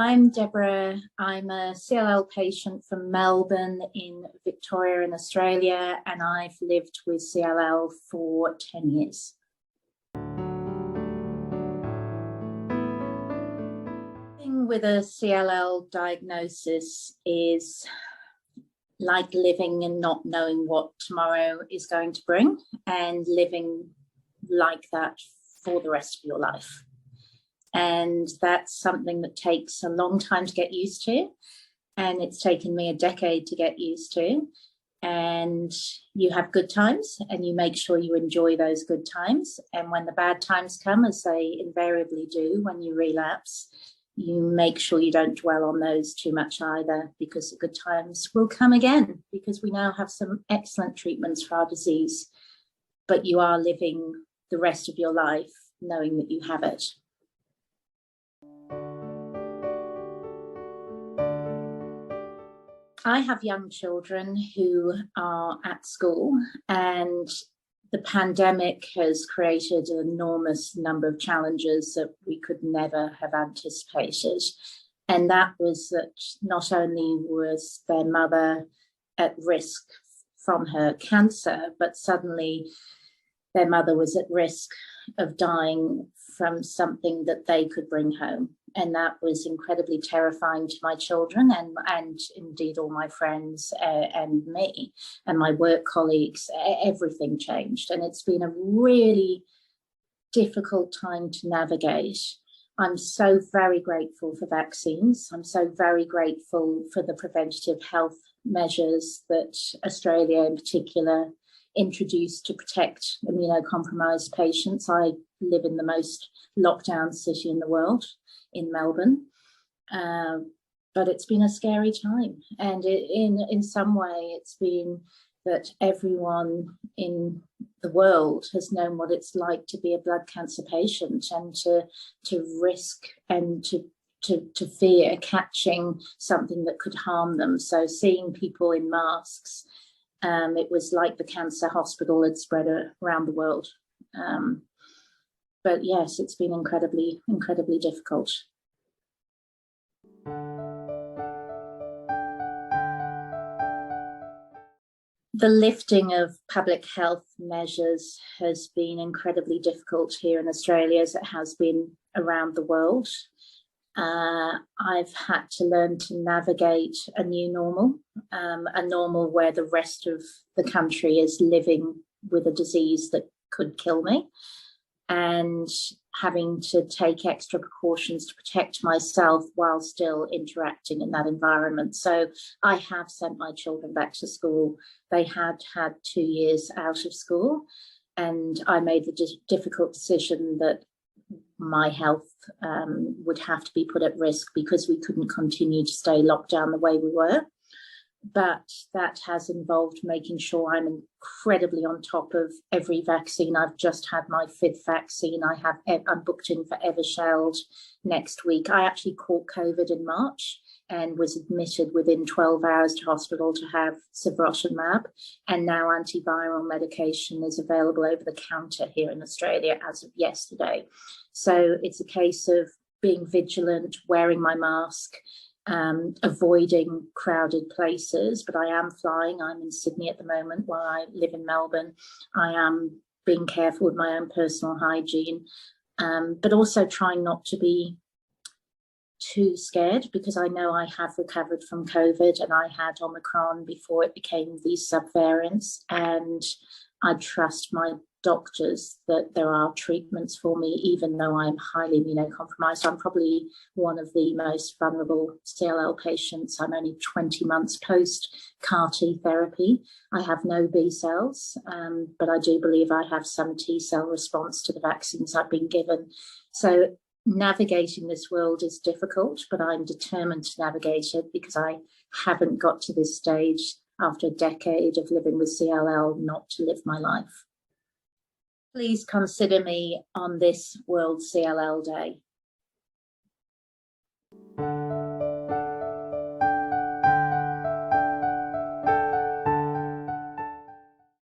I'm Deborah. I'm a CLL patient from Melbourne in Victoria in Australia, and I've lived with CLL for 10 years. Living with a CLL diagnosis is like living and not knowing what tomorrow is going to bring, and living like that for the rest of your life. And that's something that takes a long time to get used to. And it's taken me a decade to get used to. And you have good times and you make sure you enjoy those good times. And when the bad times come, as they invariably do when you relapse, you make sure you don't dwell on those too much either, because the good times will come again, because we now have some excellent treatments for our disease. But you are living the rest of your life knowing that you have it. I have young children who are at school, and the pandemic has created an enormous number of challenges that we could never have anticipated. And that was that not only was their mother at risk from her cancer, but suddenly their mother was at risk of dying from something that they could bring home. And that was incredibly terrifying to my children and indeed all my friends and me and my work colleagues. Everything changed. And it's been a really difficult time to navigate. I'm so very grateful for vaccines. I'm so very grateful for the preventative health measures that Australia in particular introduced to protect immunocompromised patients. I live in the most lockdown city in the world, in Melbourne, but it's been a scary time. And in some way, it's been that everyone in the world has known what it's like to be a blood cancer patient and to risk and to fear catching something that could harm them. So seeing people in masks, it was like the cancer hospital had spread around the world. But yes, it's been incredibly, incredibly difficult. The lifting of public health measures has been incredibly difficult here in Australia, as it has been around the world. I've had to learn to navigate a new normal, a normal where the rest of the country is living with a disease that could kill me, and having to take extra precautions to protect myself while still interacting in that environment. So I have sent my children back to school. They had 2 years out of school, and I made the difficult decision that my health would have to be put at risk because we couldn't continue to stay locked down the way we were. But that has involved making sure I'm incredibly on top of every vaccine. I've just had my 5th vaccine. I'm booked in for Eversheld next week. I actually caught COVID in March and was admitted within 12 hours to hospital to have Sibrotamab, and now antiviral medication is available over the counter here in Australia as of yesterday. So it's a case of being vigilant, wearing my mask, avoiding crowded places. But I am flying. I'm in Sydney at the moment while I live in Melbourne. I am being careful with my own personal hygiene, but also trying not to be too scared, because I know I have recovered from COVID and I had Omicron before it became these subvariants, and I trust my doctors that there are treatments for me, even though I'm highly immunocompromised. I'm probably one of the most vulnerable CLL patients. I'm only 20 months post CAR-T therapy. I have no B cells, but I do believe I have some T cell response to the vaccines I've been given. So navigating this world is difficult, but I'm determined to navigate it, because I haven't got to this stage after a decade of living with CLL not to live my life. Please consider me on this World CLL Day.